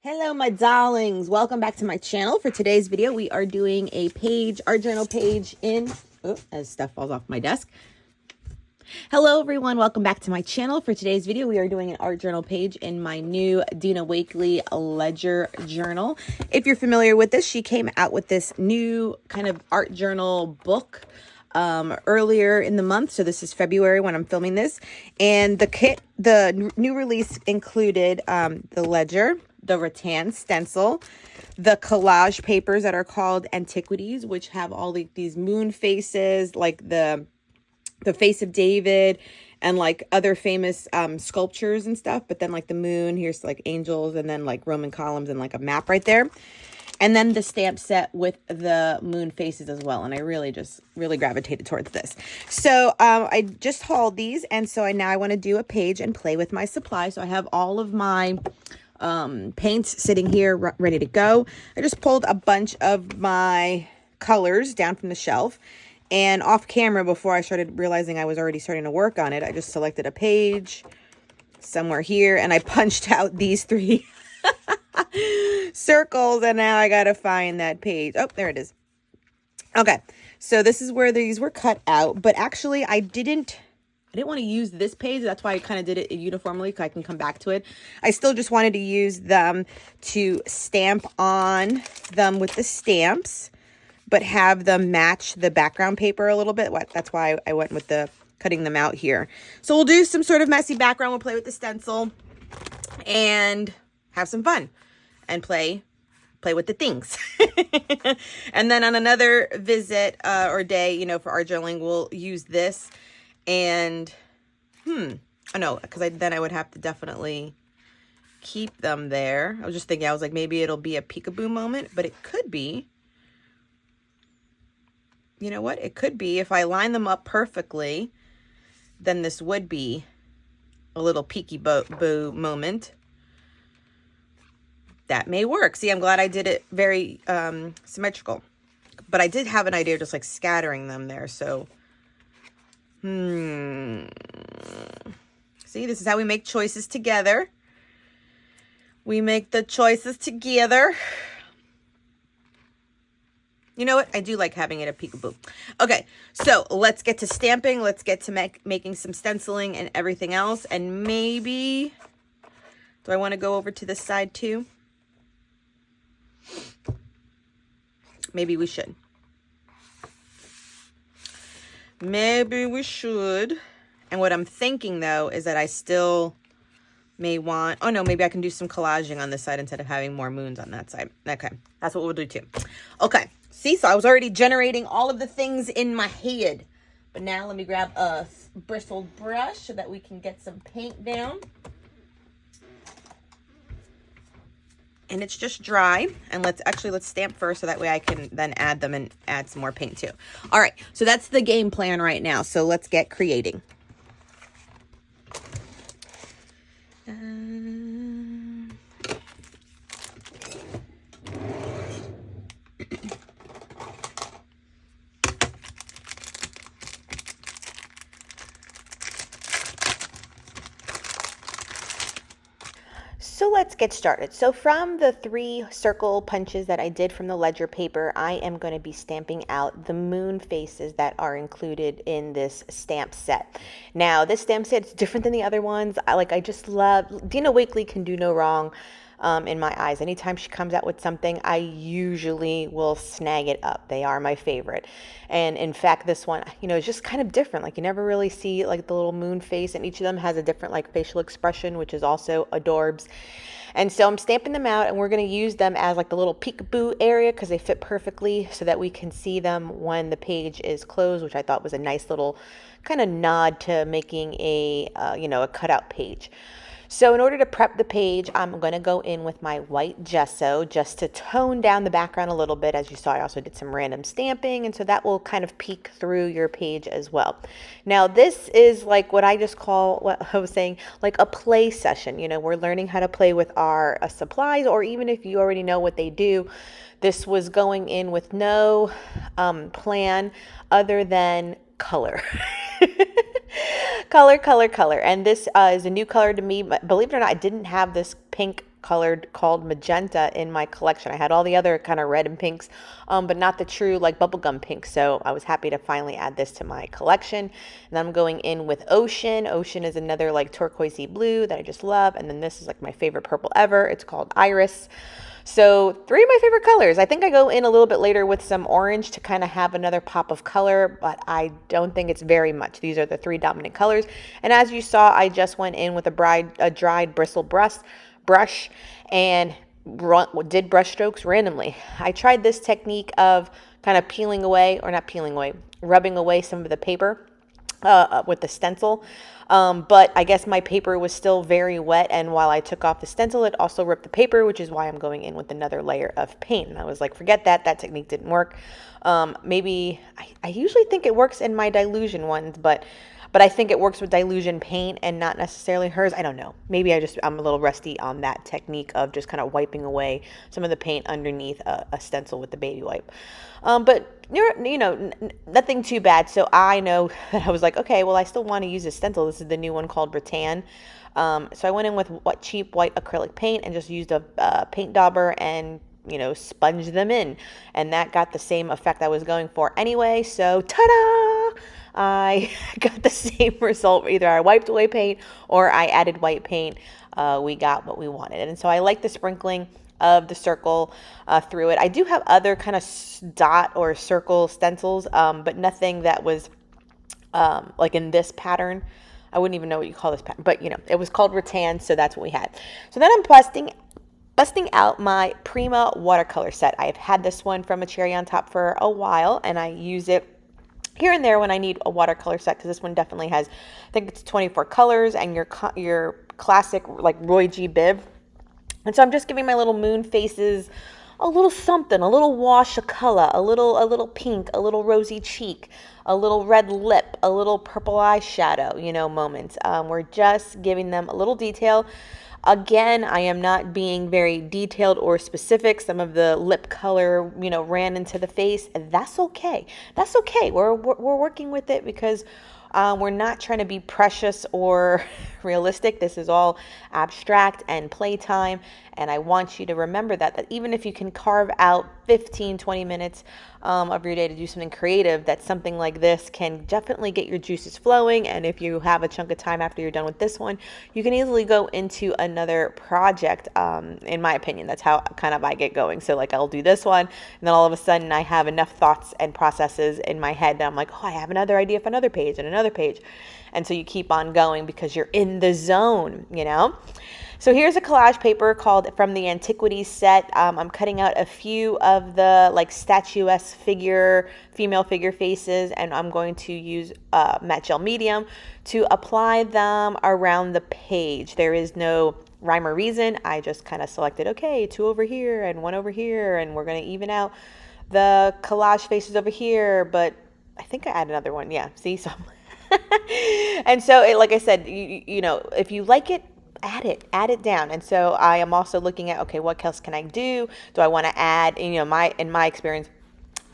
Hello, my darlings. Welcome back to my channel. For today's video, we are doing a page, art journal page in, as stuff falls off my desk. Hello, everyone. Welcome back to my channel. For today's video, we are doing an art journal page in my new Dina Wakley ledger journal. If you're familiar with this, she came out with this new kind of art journal book earlier in the month. So this is February when I'm filming this. And the kit, the new release included the ledger, the rattan stencil, the collage papers that are called antiquities, which have all these moon faces, like the face of David and like other famous sculptures and stuff. But then like the moon, here's like angels and then like Roman columns and like a map right there. And then the stamp set with the moon faces as well. And I really gravitated towards this. So I just hauled these. And so now I want to do a page and play with my supply. So I have all of my paints sitting here ready to go. I just pulled a bunch of my colors down from the shelf. And off camera, before I started realizing I was already starting to work on it, I just selected a page somewhere here. And I punched out these three circles, and now I gotta find that page. Oh, there it is. Okay, so this is where these were cut out, but actually I didn't want to use this page. That's why I kind of did it uniformly, so I can come back to it. I still just wanted to use them to stamp on them with the stamps, but have them match the background paper a little bit. That's why I went with the cutting them out here. So we'll do some sort of messy background. We'll play with the stencil and have some fun and play with the things. And then on another visit or day, you know, for art journaling, we'll use this. And oh no, because then I would have to definitely keep them there. I was just thinking, I was like, maybe it'll be a peekaboo moment, but it could be. You know what? It could be. If I line them up perfectly, then this would be a little peekaboo moment. That may work. See, I'm glad I did it very symmetrical. But I did have an idea of just like scattering them there. So, see, this is how we make choices together. We make the choices together. You know what? I do like having it a peekaboo. Okay, so let's get to stamping. Let's get to making some stenciling and everything else. And maybe, do I want to go over to this side too? Maybe we should. Maybe we should. And what I'm thinking though is that I still may want, oh no, maybe I can do some collaging on this side instead of having more moons on that side. Okay, that's what we'll do too. Okay, see, so I was already generating all of the things in my head. But now let me grab a bristled brush so that we can get some paint down. And it's just dry. And let's stamp first so that way I can then add them and add some more paint too. All right, so that's the game plan right now. So let's get creating. So let's get started. So from the 3 circle punches that I did from the ledger paper, I am going to be stamping out the moon faces that are included in this stamp set. Now, this stamp set is different than the other ones. I just love, Dina Wakley can do no wrong in my eyes. Anytime she comes out with something, I usually will snag it up. They are my favorite. And in fact, this one, you know, is just kind of different. Like you never really see like the little moon face, and each of them has a different like facial expression, which is also adorbs. And so I'm stamping them out, and we're going to use them as like the little peekaboo area because they fit perfectly so that we can see them when the page is closed, which I thought was a nice little kind of nod to making a, you know, a cutout page. So in order to prep the page, I'm going to go in with my white gesso just to tone down the background a little bit. As you saw, I also did some random stamping, and so that will kind of peek through your page as well. Now, this is like what I just call, what I was saying, like a play session. You know, we're learning how to play with our supplies, or even if you already know what they do. This was going in with no plan other than color. color. And this is a new color to me. Believe it or not, I didn't have this pink colored called magenta in my collection. I had all the other kind of red and pinks, but not the true like bubblegum pink. So I was happy to finally add this to my collection. And I'm going in with Ocean. Ocean is another like turquoisey blue that I just love. And then this is like my favorite purple ever. It's called Iris. So 3 of my favorite colors. I think I go in a little bit later with some orange to kind of have another pop of color, but I don't think it's very much. These are the 3 dominant colors. And as you saw, I just went in with a dried bristle brush and did brush strokes randomly. I tried this technique of kind of peeling away, or not peeling away, rubbing away some of the paper with the stencil. But I guess my paper was still very wet, and while I took off the stencil, it also ripped the paper, which is why I'm going in with another layer of paint. And I was like, forget that. That technique didn't work. Maybe I usually think it works in my Dylusion ones, but I think it works with Dylusion paint and not necessarily hers. I don't know. Maybe I'm a little rusty on that technique of just kind of wiping away some of the paint underneath a stencil with the baby wipe. But you know, nothing too bad. So I know that I was like, okay, well, I still want to use this stencil. This is the new one called Rattan. So I went in with cheap white acrylic paint and just used a paint dauber and, you know, sponge them in. And that got the same effect I was going for anyway. So ta-da! I got the same result. Either I wiped away paint or I added white paint. We got what we wanted. And so I like the sprinkling of the circle through it. I do have other kind of dot or circle stencils, but nothing that was like in this pattern. I wouldn't even know what you call this pattern, but you know, it was called Rattan, so that's what we had. So then I'm busting out my Prima watercolor set. I have had this one from A Cherry on Top for a while, and I use it here and there when I need a watercolor set, because this one definitely has, I think it's 24 colors, and your classic like Roy G. Biv. And so I'm just giving my little moon faces a little something, a little wash of color, a little pink, a little rosy cheek, a little red lip, a little purple eyeshadow, you know, moments. We're just giving them a little detail. Again, I am not being very detailed or specific. Some of the lip color, you know, ran into the face. That's okay. That's okay. We're working with it because we're not trying to be precious or realistic. This is all abstract and playtime. And I want you to remember that even if you can carve out 15, 20 minutes of your day to do something creative, that something like this can definitely get your juices flowing. And if you have a chunk of time after you're done with this one, you can easily go into another project. In my opinion, that's how kind of I get going. So like I'll do this one, and then all of a sudden I have enough thoughts and processes in my head that I'm like, oh, I have another idea for another page and another page. And so you keep on going because you're in the zone, you know? So here's a collage paper called From the Antiquities set. I'm cutting out a few of the like statuesque female figure faces, and I'm going to use matte gel medium to apply them around the page. There is no rhyme or reason. I just kind of selected, okay, 2 over here and 1 over here, and we're going to even out the collage faces over here, but I think I added another one. Yeah, see, so and so like I said, you know, if you like it, add it down. And so I am also looking at, okay, what else can I do? Do I want to add, you know, in my experience,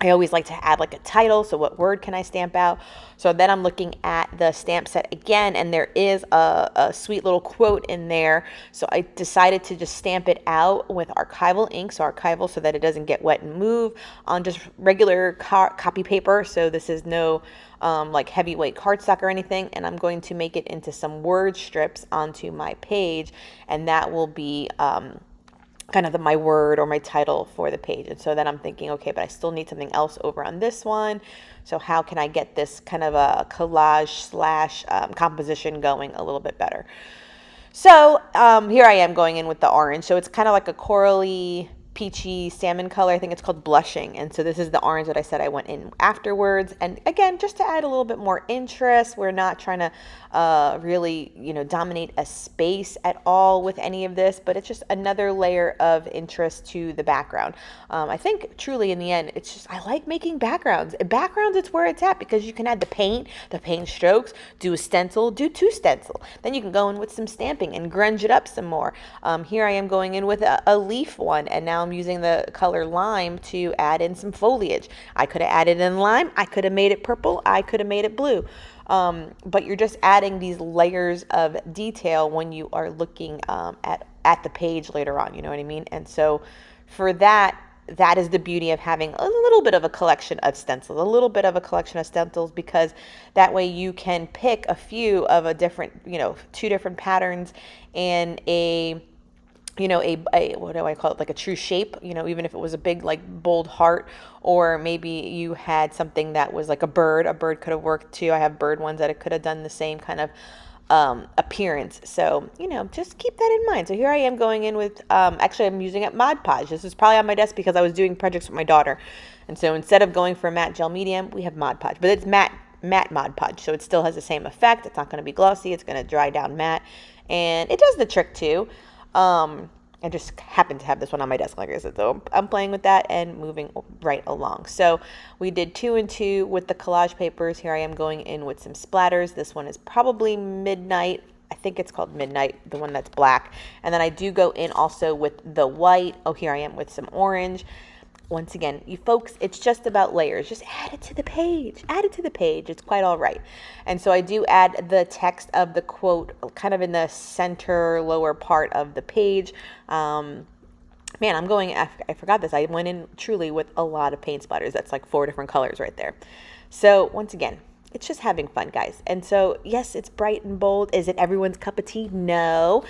I always like to add like a title. So what word can I stamp out? So then I'm looking at the stamp set again, and there is a sweet little quote in there. So I decided to just stamp it out with archival ink. So archival so that it doesn't get wet and move on just regular copy paper. So this is no like heavyweight cardstock or anything. And I'm going to make it into some word strips onto my page, and that will be kind of my word or my title for the page. And so then I'm thinking, okay, but I still need something else over on this one. So how can I get this kind of a collage slash composition going a little bit better? So here I am going in with the orange. So it's kind of like a corally, peachy salmon color. I think it's called Blushing. And so this is the orange that I said I went in afterwards. And again, just to add a little bit more interest. We're not trying to really, you know, dominate a space at all with any of this, but it's just another layer of interest to the background. I think truly in the end, it's just, I like making backgrounds. Backgrounds, it's where it's at, because you can add the paint strokes, do a stencil, do 2 stencil. Then you can go in with some stamping and grunge it up some more. Here I am going in with a leaf one, and now I'm using the color lime to add in some foliage. I could have added in lime. I could have made it purple. I could have made it blue. But you're just adding these layers of detail when you are looking at at the page later on, you know what I mean? And so for that, that is the beauty of having a little bit of a collection of stencils, because that way you can pick a few of a different, you know, 2 different patterns and a, you know, a what do I call it, like a true shape, you know, even if it was a big like bold heart, or maybe you had something that was like a bird could have worked too. I have bird ones that it could have done the same kind of appearance. So, you know, just keep that in mind. So here I am going in with, actually I'm using it Mod Podge. This is probably on my desk because I was doing projects with my daughter. And so instead of going for a matte gel medium, we have Mod Podge, but it's matte Mod Podge. So it still has the same effect. It's not going to be glossy. It's going to dry down matte, and it does the trick too. I just happen to have this one on my desk, like I said, so I'm playing with that and moving right along. So we did 2 and 2 with the collage papers. Here I am going in with some splatters. This one is probably Midnight. I think it's called Midnight, the one that's black. And then I do go in also with the white. Oh, here I am with some orange. Once again, you folks, it's just about layers. Just add it to the page. Add it to the page. It's quite all right. And so I do add the text of the quote kind of in the center lower part of the page. Man, I'm going, I forgot this. I went in truly with a lot of paint splatters. That's like 4 different colors right there. So once again, it's just having fun, guys. And so, yes, it's bright and bold. Is it everyone's cup of tea? No.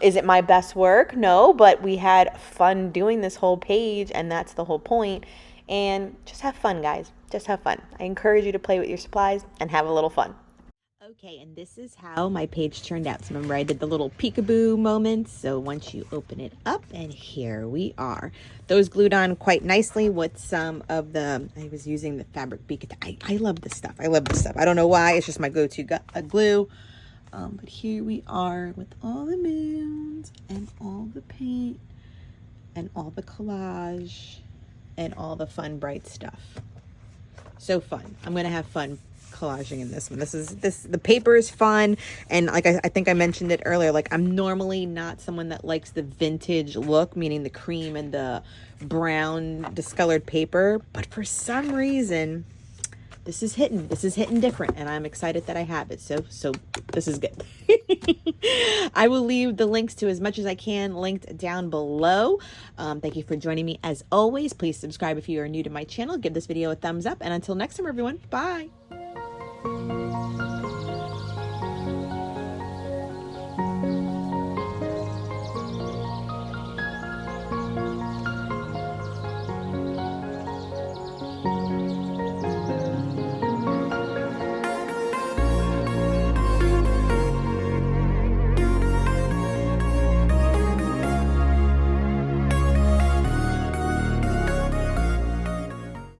Is it my best work? No, but we had fun doing this whole page, and that's the whole point. And just have fun, guys. Just have fun. I encourage you to play with your supplies and have a little fun. Okay, and this is how my page turned out. So remember I did the little peekaboo moments. So once you open it up, and here we are. Those glued on quite nicely with some of the, I was using the fabric beak. I love this stuff. I love this stuff. I don't know why. It's just my go-to glue. But here we are with all the moons and all the paint and all the collage and all the fun, bright stuff. So fun. I'm going to have fun collaging in this one. The paper is fun, and like I think I mentioned it earlier, like I'm normally not someone that likes the vintage look, meaning the cream and the brown discolored paper, but for some reason this is hitting different, and I'm excited that I have it. So this is good. I will leave the links to as much as I can linked down below. Thank you for joining me as always. Please subscribe if you are new to my channel. Give this video a thumbs up, and until next time, everyone, bye.